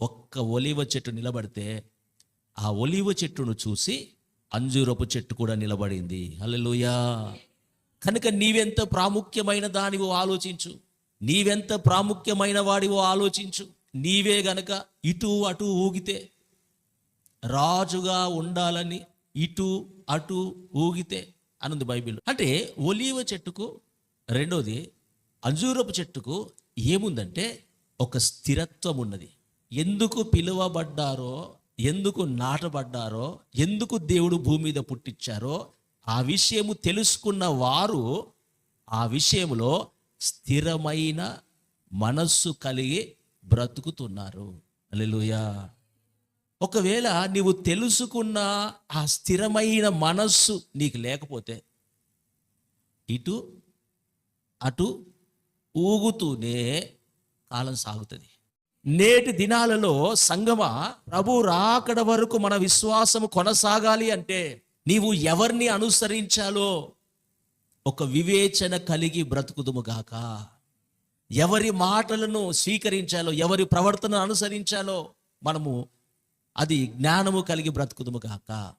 ఒక్క ఒలీవ చెట్టు నిలబడితే ఆ ఒలీవ చెట్టును చూసి అంజూరపు చెట్టు కూడా నిలబడింది. హల్లెలూయా. కనుక నీవెంత ప్రాముఖ్యమైన దానివో ఆలోచించు, నీవెంత ప్రాముఖ్యమైన వాడివో ఆలోచించు. నీవే గనక ఇటు అటు ఊగితే, రాజుగా ఉండాలని ఇటు అటు ఊగితే అనుంది బైబిల్. అంటే ఒలీవ చెట్టుకు, రెండోది అంజూరపు చెట్టుకు ఏముందంటే ఒక స్థిరత్వం ఉన్నది. ఎందుకు పిలువబడ్డారో, ఎందుకు నాటబడ్డారో, ఎందుకు దేవుడు భూమి మీద పుట్టించారో ఆ విషయము తెలుసుకున్న వారు ఆ విషయంలో స్థిరమైన మనస్సు కలిగి బ్రతుకుతున్నారు. హల్లెలూయా. ఒకవేళ నీవు తెలుసుకున్న ఆ స్థిరమైన మనస్సు నీకు లేకపోతే ఇటు అటు ఊగుతూనే కాలం సాగుతుంది. నేటి దినాలలో సంగమా, ప్రభు రాకడ వరకు మన విశ్వాసము కొనసాగాలి అంటే నీవు ఎవరిని అనుసరించాలో ఒక వివేచన కలిగి బ్రతుకుదుముగాక. ఎవరి మాటలను స్వీకరించాలో, ఎవరి ప్రవర్తనను అనుసరించాలో మనము అది జ్ఞానము కలిగి బ్రతుకుదుముగాక.